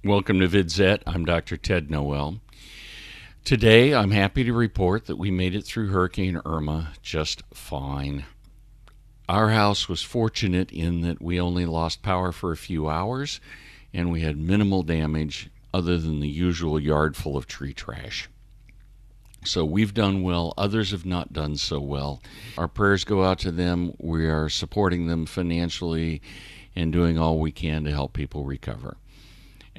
Welcome to VidZet. I'm Dr. Ted Noel. Today, I'm happy to report that we made it through Hurricane Irma just fine. Our house was fortunate in that we only lost power for a few hours, and we had minimal damage other than the usual yard full of tree trash. So we've done well. Others have not done so well. Our prayers go out to them. We are supporting them financially and doing all we can to help people recover.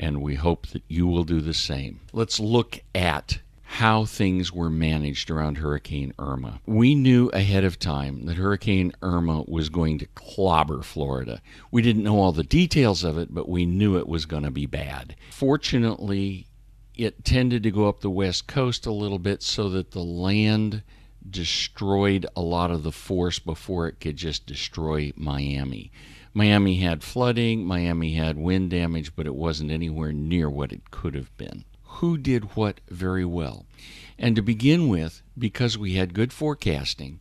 And we hope that you will do the same. Let's look at how things were managed around Hurricane Irma. We knew ahead of time that Hurricane Irma was going to clobber Florida. We didn't know all the details of it, but we knew it was going to be bad. Fortunately, it tended to go up the west coast a little bit so that the land destroyed a lot of the force before it could just destroy Miami. Miami had flooding, Miami had wind damage, but it wasn't anywhere near what it could have been. Who did what very well? And to begin with, because we had good forecasting,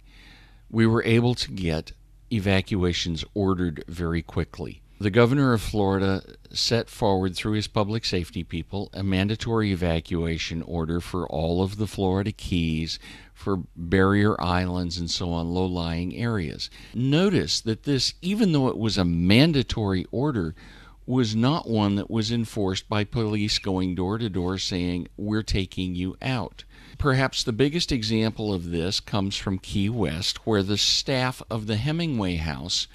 we were able to get evacuations ordered very quickly. The governor of Florida set forward through his public safety people a mandatory evacuation order for all of the Florida Keys, for barrier islands and so on, low-lying areas. Notice that this, even though it was a mandatory order, was not one that was enforced by police going door to door saying, "We're taking you out." Perhaps the biggest example of this comes from Key West, where the staff of the Hemingway House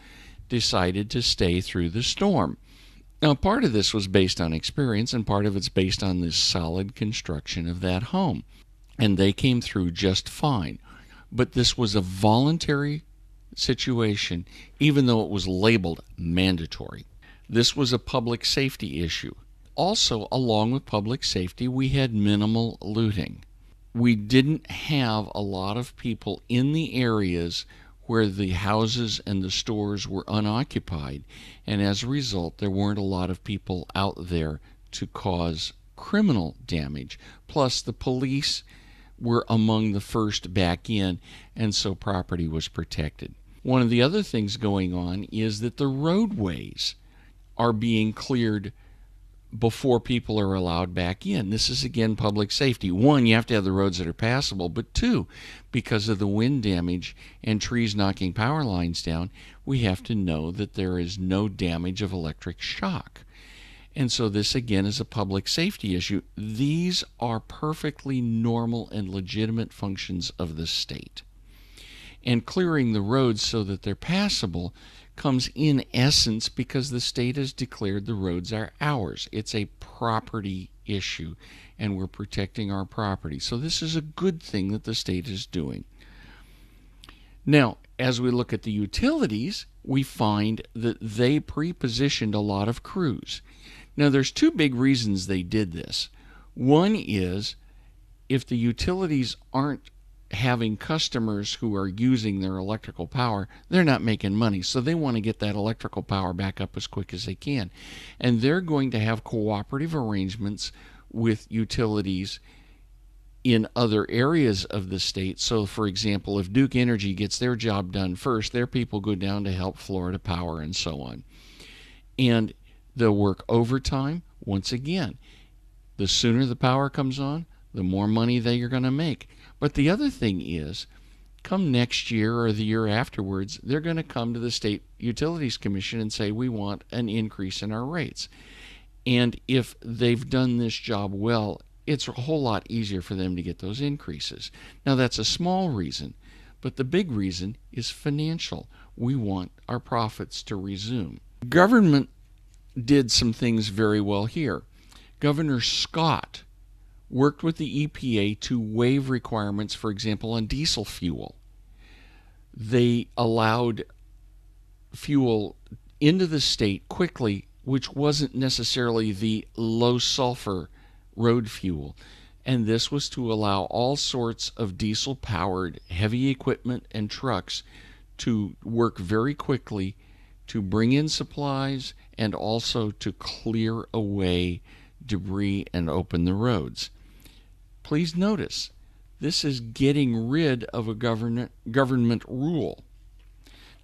decided to stay through the storm. Now, part of this was based on experience, and part of it's based on the solid construction of that home. And they came through just fine. But this was a voluntary situation, even though it was labeled mandatory. This was a public safety issue. Also, along with public safety, we had minimal looting. We didn't have a lot of people in the areas where the houses and the stores were unoccupied, and as a result, there weren't a lot of people out there to cause criminal damage. Plus, the police were among the first back in, and so property was protected. One of the other things going on is that the roadways are being cleared before people are allowed back in. This is, again, public safety. One, you have to have the roads that are passable, but two, because of the wind damage and trees knocking power lines down, we have to know that there is no damage of electric shock. And so this, again, is a public safety issue. These are perfectly normal and legitimate functions of the state. And clearing the roads so that they're passable comes in essence because the state has declared the roads are ours. It's a property issue, and we're protecting our property. So this is a good thing that the state is doing. Now, as we look at the utilities, we find that they pre-positioned a lot of crews. Now, there's two big reasons they did this. One is if the utilities aren't having customers who are using their electrical power, they're not making money. So they want to get that electrical power back up as quick as they can. And they're going to have cooperative arrangements with utilities in other areas of the state. So, for example, if Duke Energy gets their job done first, their people go down to help Florida Power and so on. And they'll work overtime. Once again, the sooner the power comes on, the more money they are going to make. But the other thing is, come next year or the year afterwards, they're going to come to the State Utilities Commission and say, we want an increase in our rates. And if they've done this job well, it's a whole lot easier for them to get those increases. Now, that's a small reason, but the big reason is financial. We want our profits to resume. Government did some things very well here. Governor Scott worked with the EPA to waive requirements, for example, on diesel fuel. They allowed fuel into the state quickly, which wasn't necessarily the low sulfur road fuel. And this was to allow all sorts of diesel-powered heavy equipment and trucks to work very quickly to bring in supplies and also to clear away debris and open the roads. Please notice, this is getting rid of a government rule.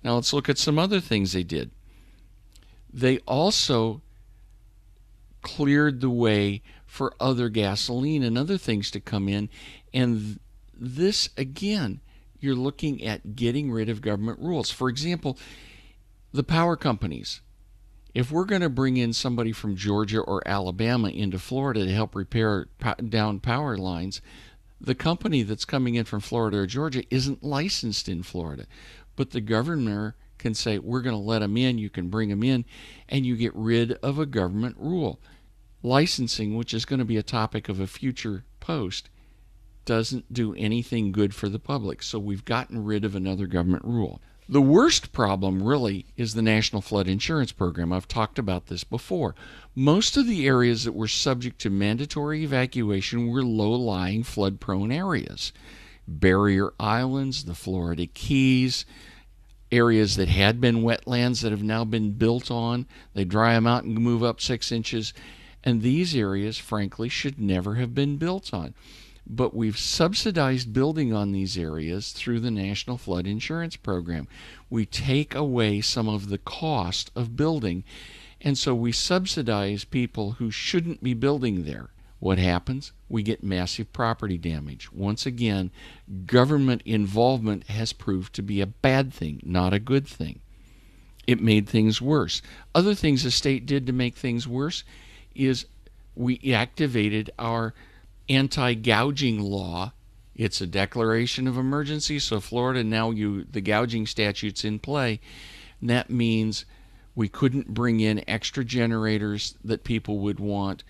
Now let's look at some other things they did. They also cleared the way for other gasoline and other things to come in. And this, again, you're looking at getting rid of government rules. For example, the power companies. If we're going to bring in somebody from Georgia or Alabama into Florida to help repair down power lines, the company that's coming in from Florida or Georgia isn't licensed in Florida. But the governor can say, we're going to let them in, you can bring them in, and you get rid of a government rule. Licensing, which is going to be a topic of a future post, doesn't do anything good for the public. So we've gotten rid of another government rule. The worst problem really is the National Flood Insurance Program. I've talked about this before. Most of the areas that were subject to mandatory evacuation were low-lying flood-prone areas. Barrier Islands, the Florida Keys, areas that had been wetlands that have now been built on. They dry them out and move up 6 inches. And these areas, frankly, should never have been built on. But we've subsidized building on these areas through the National Flood Insurance Program. We take away some of the cost of building, and so we subsidize people who shouldn't be building there. What happens? We get massive property damage. Once again, government involvement has proved to be a bad thing, not a good thing. It made things worse. Other things the state did to make things worse is we activated our anti-gouging law. It's a declaration of emergency, so Florida now the gouging statute's in play. And that means we couldn't bring in extra generators that people would want.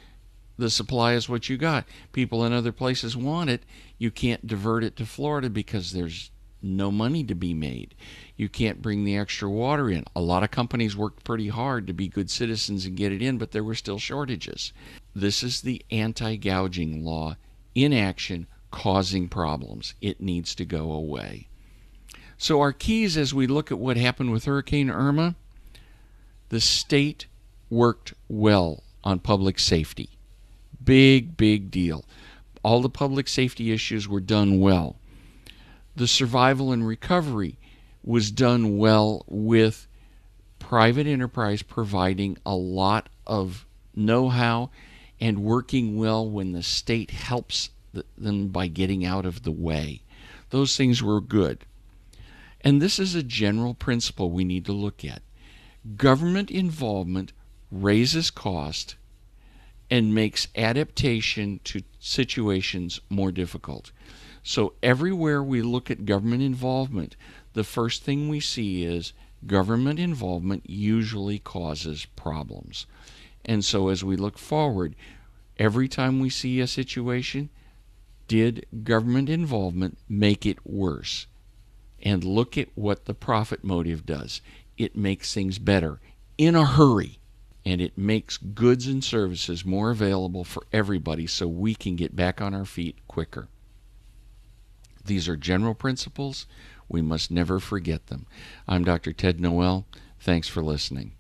The supply is what you got. People in other places want it. You can't divert it to Florida because there's no money to be made. You can't bring the extra water in. A lot of companies worked pretty hard to be good citizens and get it in, but there were still shortages. This is the anti-gouging law in action, causing problems. It needs to go away. So our keys as we look at what happened with Hurricane Irma, the state worked well on public safety. Big deal. All the public safety issues were done well. The survival and recovery was done well with private enterprise providing a lot of know-how and working well when the state helps them by getting out of the way. Those things were good. And this is a general principle we need to look at. Government involvement raises cost and makes adaptation to situations more difficult. So everywhere we look at government involvement, the first thing we see is government involvement usually causes problems. And so as we look forward, every time we see a situation, did government involvement make it worse? And look at what the profit motive does. It makes things better in a hurry, and it makes goods and services more available for everybody so we can get back on our feet quicker. These are general principles. We must never forget them. I'm Dr. Ted Noel. Thanks for listening.